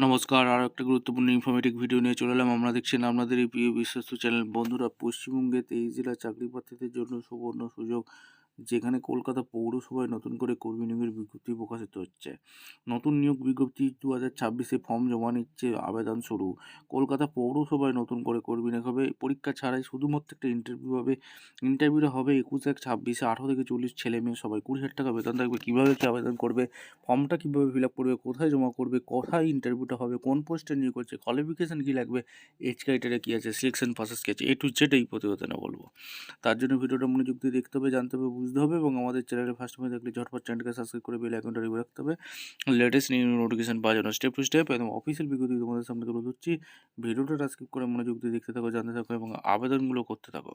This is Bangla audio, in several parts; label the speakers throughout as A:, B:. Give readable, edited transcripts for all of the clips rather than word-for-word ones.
A: নমস্কার, আরও একটা গুরুত্বপূর্ণ ইনফরমেটিভ ভিডিও নিয়ে চলে এলাম। আমরা দেখছেন আপনাদের এই প্রিয় বিশ্বস্ত চ্যানেল। বন্ধুরা, পশ্চিমবঙ্গে 23 জেলা চাকরি প্রার্থীদের জন্য সুবর্ণ সুযোগ, যেখানে কলকাতা পৌরসভায় নতুন করে কর্মী নিয়োগের বিজ্ঞপ্তি প্রকাশিত হচ্ছে। নতুন নিয়োগ বিজ্ঞপ্তি 2026-এ ফর্ম জমা নিচ্ছে, আবেদন শুরু। কলকাতা পৌরসভায় নতুন করে কর্মী নিয়োগ হবে, পরীক্ষা ছাড়াই, শুধুমাত্র একটা ইন্টারভিউ হবে। ইন্টারভিউটা হবে 21/1/26-এ। 18 থেকে 40 ছেলে মেয়ে সবাই, 20,000 টাকা বেতন থাকবে। কীভাবে কী আবেদন করবে, ফর্মটা কীভাবে ফিল আপ করবে, কোথায় জমা করবে, কোথায় ইন্টারভিউটা হবে, কোন পোস্টে নিয়োগ করছে, কোয়ালিফিকেশান কী লাগবে, এজ ক্রাইটেরিয়া কী আছে, সিলেকশন প্রসেস কী আছে, A to Z এই প্রতিবেদনে বলবো। তার জন্য ভিডিওটা মনোযোগ দিয়ে দেখতে হবে, জানতে হবে, বুঝতে হবে এবং আমাদের চ্যানেলে ফার্স্ট টাইম দেখলে ঝটপট চ্যানেলকে সাবস্ক্রাইব করে বেল আইকনটা রিভিউ রাখতে হবে। লেটেস্ট নিউ নোটিফিকেশন পাওয়ার জন্য স্টেপ টু স্টেপ একদম অফিসিয়াল বিজ্ঞপ্তি তোমাদের সামনে তুলে ধরছি। ভিডিওটা স্কিপ করে মনোযোগ দিয়ে দেখতে থাকো, জানতে থাকো এবং আবেদনগুলো করতে থাকো।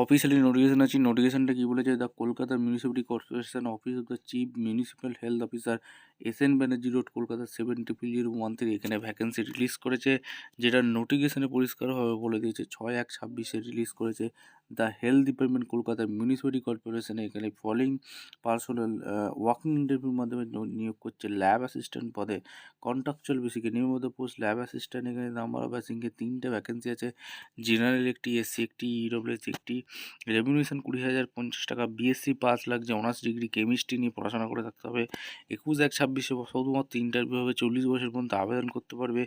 A: অফিসিয়ালি নোটিফিকেশন আছে। নোটিফিকেশনটা কী বলেছে, the Kolkata municipality corporation office of the chief municipal health officer SN Banerjee road, Kolkata 70013। এখানে ভ্যাকেন্সি রিলিজ করেছে, যেটা নোটিফিকেশনে পরিষ্কারভাবে বলে দিয়েছে। 6/1/26-এ রিলিজ করেছে। The health department Kolkata municipality কর্পোরেশনে এখানে ফলোইং পার্সোনাল ওয়ার্কিং ইন্টারভিউর মাধ্যমে নিয়োগ করছে। ল্যাব অ্যাসিস্ট্যান্ট পদে কন্ট্রাকচুয়াল বেসিকে নিয়মিত পোস্ট ল্যাব অ্যাসিস্ট্যান্ট। এখানে নাম্বার অফ ভ্যাকেন্সি 3টে ভ্যাকেন্সি আছে। জেনারেল একটি, SC একটি, EWS একটি। রেমিউনেশন 20,050 টাকা। BSc পাস লাগছে, অনার্স ডিগ্রি কেমিস্ট্রি নিয়ে পড়াশোনা করে থাকতে হবে। 21/1/26-এ শুধুমাত্র ইন্টারভিউ হবে। 40 বছর পর্যন্ত আবেদন করতে পারবে।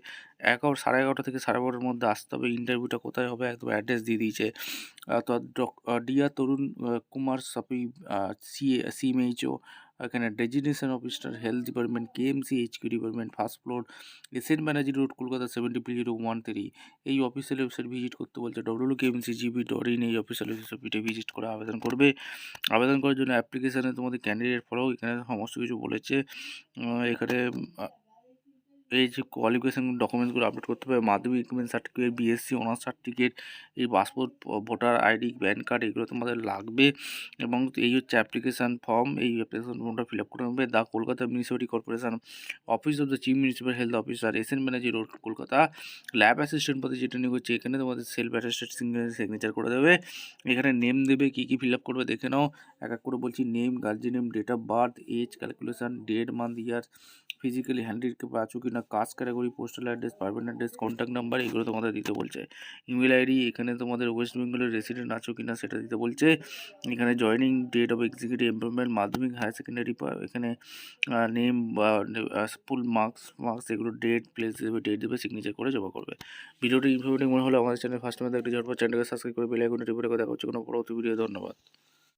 A: 11:30 থেকে 12:30-র মধ্যে আসতে হবে। ইন্টারভিউটা কোথায় হবে একদম অ্যাড্রেস দিয়ে দিয়েছে। তো ডিয়ার তরুণ কুমার সাপি, CMHO, এখানে designation officer health department, KMC HQ department, first floor, SN Banerjee road, Kolkata 70013। এই অফিসিয়াল ওয়েবসাইট ভিজিট করতে বলছে। www.kmcgb.in এই অফিসিয়াল ওয়েবসাইটে ভিজিট করে আবেদন করবে। আবেদন করার জন্য অ্যাপ্লিকেশানে তোমাদের ক্যান্ডিডেট ফলো, এখানে সমস্ত কিছু বলেছে। এখানে এই যে কোয়ালিফিকেশান ডকুমেন্টসগুলো আপলোড করতে হবে, মাধ্যমিক সার্টিফিকেট, BSc অনার্স সার্টিফিকেট, এই passport, voter ID, pan card, এগুলো তোমাদের লাগবে। এবং এই হচ্ছে অ্যাপ্লিকেশান ফর্ম। এই অ্যাপ্লিকেশান ফর্মটা ফিল আপ করে নেবে। The Kolkata municipality corporation office of the chief municipal health officer, SN Banerjee road, Kolkata. Lab assistant পদে যেটা নিয়োগ হচ্ছে, এখানে তোমাদের সেলফ অ্যাটেস্টেড সিগনেচার করে দেবে। এখানে নেম দেবে, কী কী ফিল আপ করবে দেখে নাও। এক এক করে বলছি। Name, guardian name, date of birth, age calculation, date, month, year, physically handicap আছো কি না, caste category, postal address, permanent address, contact number, এগুলো তোমাদের দিতে বলছে। ইমেল আইডি, এখানে তোমাদের ওয়েস্ট বেঙ্গলের রেসিডেন্ট আছো কি না সেটা দিতে বলছে। এখানে joining date of executive employment, মাধ্যমিক, হায়ার সেকেন্ডারি, এখানে নেম বা ফুল মার্কস এগুলো, ডেট, প্লেস দেবে, ডেট দেবে, সিগনেচার করে জমা করবে। ভিডিওটি ইনফরমেটিভ মনে হলে আমাদের চ্যানেল ফার্স্ট টাইম দেখতে ঝটপট চ্যানেলকে সাবস্ক্রাইব করে বেল আইকনটি টিপে রেখে দেখা হচ্ছে কোনো পরবর্তী ভিডিও। ধন্যবাদ।